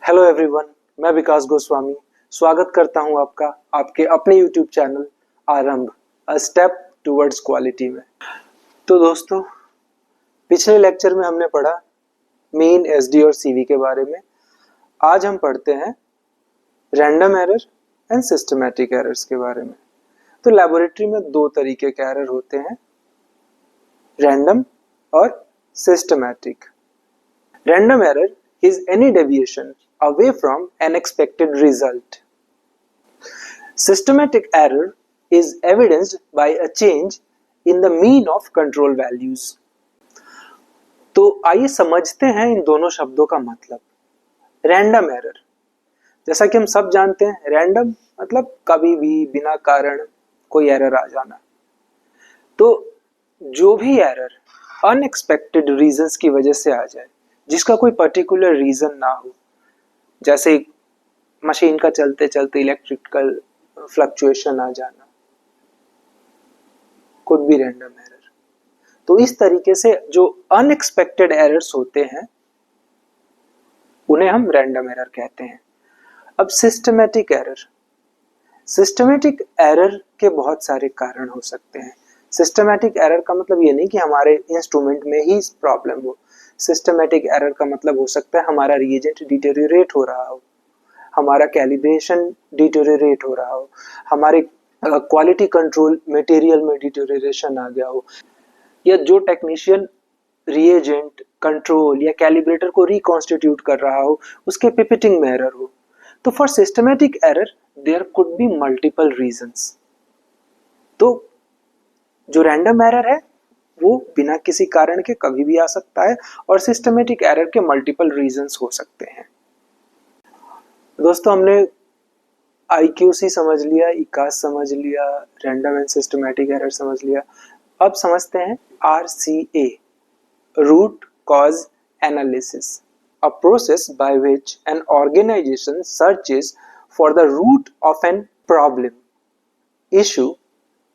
Hello everyone, मैं विकास गोस्वामी स्वागत करता हूं आपका आपके अपने यूट्यूब चैनल आरंभ अ स्टेप टुवर्ड्स क्वालिटी में। तो दोस्तों, पिछले लेक्चर में हमने पढ़ा मीन, एसडी और सीवी के बारे में। आज हम पढ़ते हैं random error and systematic errors के बारे में। तो लैबोरेटरी में दो तरीके के एरर होते हैं, रैंडम और systematic. Random error is any deviation away from an expected result. Systematic error is evidenced by a change in the mean of control values. तो आइए समझते हैं इन दोनों शब्दों का मतलब। रैंडम एरर, जैसा कि हम सब जानते हैं, रैंडम मतलब कभी भी बिना कारण कोई एरर आ जाना। तो जो भी एरर अनएक्सपेक्टेड रीजंस की वजह से आ जाए, जिसका कोई पर्टिकुलर रीजन ना हो, जैसे मशीन का चलते चलते इलेक्ट्रिकल फ्लक्चुएशन आ जाना, कुड बी रैंडम एरर। तो इस तरीके से जो अनएक्सपेक्टेड एरर्स होते हैं उन्हें हम रैंडम एरर कहते हैं। अब सिस्टमैटिक एरर, सिस्टमैटिक एरर के बहुत सारे कारण हो सकते हैं। सिस्टमैटिक एरर का मतलब ये नहीं कि हमारे इंस्ट्रूमेंट में ही प्रॉब्लम हो। सिस्टमैटिक एरर का मतलब हो सकता है हमारा रिएजेंट डिटेरियोरेट हो रहा हो, हमारा कैलिब्रेशन डिटेरियोरेट हो रहा हो, हमारे क्वालिटी कंट्रोल मटेरियल में डिटेरियोरेशन आ गया हो, या जो टेक्नीशियन रिएजेंट, कंट्रोल या कैलिब्रेटर को रिकॉन्स्टिट्यूट कर रहा हो उसके पिपेटिंग में एरर हो। तो for systematic error there could be multiple reasons. तो जो रैंडम एरर है वो बिना किसी कारण के कभी भी आ सकता है और सिस्टमैटिक एरर के मल्टीपल रीजंस हो सकते हैं। दोस्तों, हमने IQC समझ लिया, इकास समझ लिया, रैंडम एंड सिस्टमैटिक एरर समझ लिया। अब समझते हैं RCA, root cause analysis, a process by which an organization searches for the root of an problem, issue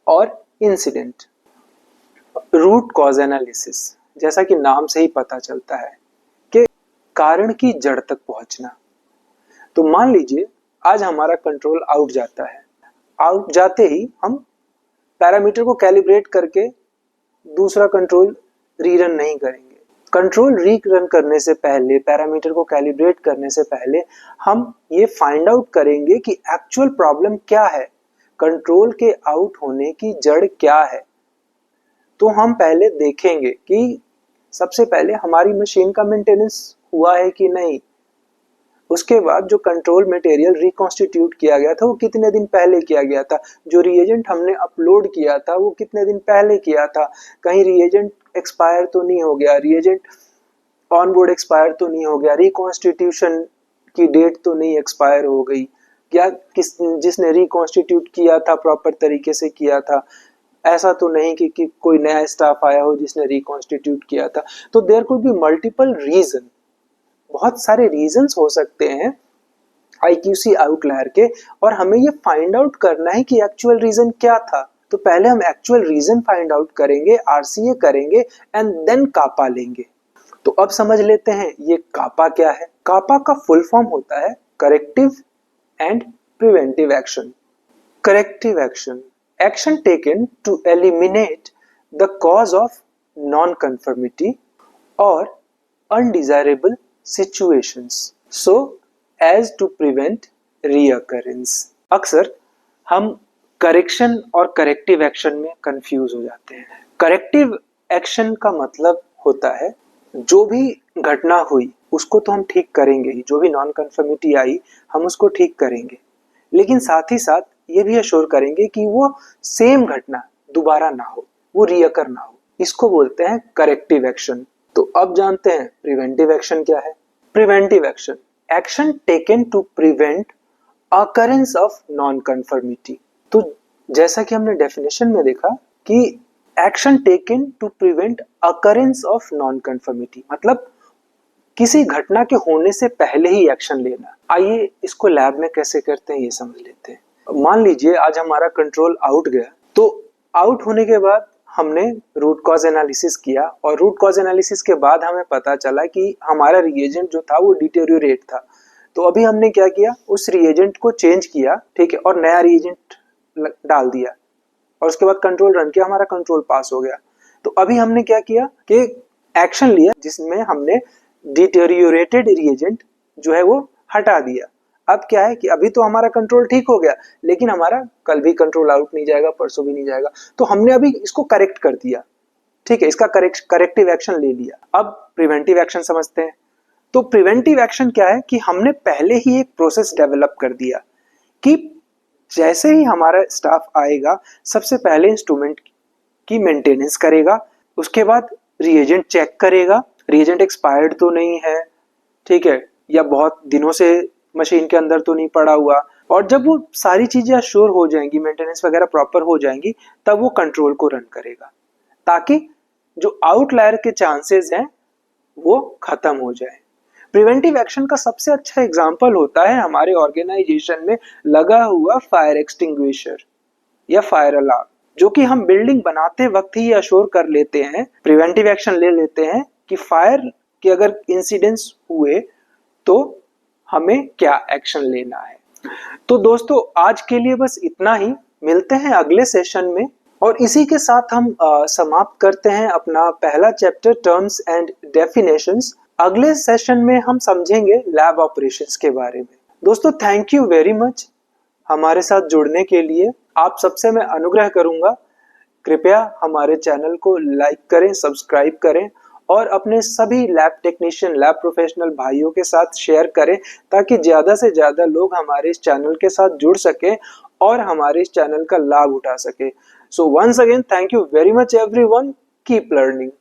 or incident. Root cause analysis, जैसा कि नाम से ही पता चलता है कि कारण की जड़ तक पहुंचना। तो मान लीजिए आज हमारा कंट्रोल आउट जाता है, आउट जाते ही हम पैरामीटर को कैलिब्रेट करके दूसरा कंट्रोल रीरन नहीं करेंगे। कंट्रोल रीरन करने से पहले, पैरामीटर को कैलिब्रेट करने से पहले हम ये फाइंड आउट करेंगे कि एक्चुअल प्रॉब्लम क्या है, कंट्रोल के आउट होने की जड़ क्या है। तो हम पहले देखेंगे कि सबसे पहले हमारी मशीन का मेंटेनेंस हुआ है कि नहीं, उसके बाद जो कंट्रोल मटेरियल रिकॉन्स्टिट्यूट किया गया था वो कितने दिन पहले किया गया था, जो रिएजेंट हमने अपलोड किया था वो कितने दिन पहले किया था, कहीं रिएजेंट एक्सपायर तो नहीं हो गया, रिएजेंट ऑनबोर्ड एक्सपायर तो नहीं हो गया, रिकॉन्स्टिट्यूशन की डेट तो नहीं एक्सपायर हो गई, क्या जिसने रिकॉन्स्टिट्यूट किया था प्रॉपर तरीके से किया था, ऐसा तो नहीं कि कोई नया स्टाफ आया हो जिसने रिकॉन्स्टिट्यूट किया था। तो there could be multiple reason, बहुत सारे रीजंस हो सकते हैं IQC आउटलायर के, और हमें ये फाइंड आउट करना है कि एक्चुअल रीजन क्या था। तो पहले हम एक्चुअल रीजन फाइंड आउट करेंगे, RCA करेंगे एंड देन कापा लेंगे। तो अब समझ लेते हैं ये कापा क्या है। कापा का फुल फॉर्म होता है corrective and preventive action. Corrective action, action taken to eliminate the cause of non-conformity or undesirable situations so as to prevent reoccurrence. अक्सर हम करेक्शन और करेक्टिव एक्शन में कंफ्यूज हो जाते हैं। करेक्टिव एक्शन का मतलब होता है जो भी घटना हुई उसको तो हम ठीक करेंगे ही, जो भी नॉन कन्फर्मिटी आई हम उसको ठीक करेंगे, लेकिन साथ ही साथ ये भी अश्योर करेंगे कि वो सेम घटना दोबारा ना हो, वो रिअकर ना हो। इसको बोलते हैं करेक्टिव एक्शन। तो अब जानते हैं प्रिवेंटिव एक्शन क्या है। Preventive action, action taken to prevent occurrence of non conformity. तो जैसा कि हमने डेफिनेशन में देखा कि action taken to prevent occurrence of non conformity मतलब किसी घटना के होने से पहले ही एक्शन लेना। आइए इसको लैब में कैसे करते हैं ये समझ लेते हैं। मान लीजिए आज हमारा कंट्रोल आउट गया, तो आउट होने के बाद हमने रूट कॉज एनालिसिस किया, और रूट कॉज एनालिसिस के बाद हमें पता चला कि हमारा रिएजेंट जो था वो डिटेरियोरेट था। तो अभी हमने क्या किया, उस रिएजेंट को चेंज किया, ठीक है, और नया रिएजेंट डाल दिया और उसके बाद कंट्रोल रन किया, हमारा कंट्रोल पास हो गया। तो अभी हमने क्या किया कि एक्शन लिया जिसमें हमने डिटेरियोरेटेड रिएजेंट जो है वो हटा दिया। अब क्या है कि अभी तो हमारा कंट्रोल ठीक हो गया, लेकिन हमारा कल भी कंट्रोल आउट नहीं जाएगा, परसों भी नहीं जाएगा, तो हमने अभी इसको करेक्ट कर दिया, ठीक है, इसका करेक्टिव एक्शन ले लिया। अब प्रिवेंटिव एक्शन समझते हैं। तो प्रिवेंटिव एक्शन क्या है कि हमने पहले ही एक प्रोसेस डेवलप कर दिया कि जैसे ही हमारा स्टाफ आएगा सबसे पहले इंस्ट्रूमेंट की मेंटेनेंस करेगा, उसके बाद रिएजेंट चेक करेगा, रिएजेंट एक्सपायर्ड तो नहीं है, ठीक है, या बहुत दिनों से मशीन के अंदर तो नहीं पड़ा हुआ, और जब वो सारी चीजें अश्योर हो जाएंगी, मेंटेनेंस वगैरह प्रॉपर हो जाएंगी, तब वो कंट्रोल को रन करेगा ताकि जो आउटलायर के चांसेस हैं वो खत्म हो जाए। प्रिवेंटिव एक्शन का सबसे अच्छा एग्जांपल होता है हमारे ऑर्गेनाइजेशन में लगा हुआ फायर एक्सटिंग्विशर या फायर अलार्म, जो कि हम बिल्डिंग बनाते वक्त ही अश्योर कर लेते हैं, प्रिवेंटिव एक्शन ले लेते हैं कि फायर के अगर इंसिडेंट्स हुए तो हमें क्या एक्शन लेना है। तो दोस्तों आज के लिए बस इतना ही, मिलते हैं अगले सेशन में, और इसी के साथ हम समाप्त करते हैं अपना पहला चैप्टर टर्म्स एंड डेफिनेशंस। अगले सेशन में हम समझेंगे लैब ऑपरेशंस के बारे में। दोस्तों थैंक यू वेरी मच हमारे साथ जुड़ने के लिए। आप सबसे मैं अनुग्रह करूंगा, कृपया हमारे चैनल को लाइक करें, सब्सक्राइब करें और अपने सभी लैब टेक्नीशियन, लैब प्रोफेशनल भाइयों के साथ शेयर करें ताकि ज़्यादा से ज़्यादा लोग हमारे इस चैनल के साथ जुड़ सके और हमारे इस चैनल का लाभ उठा सके। So once again thank you very much everyone, keep learning.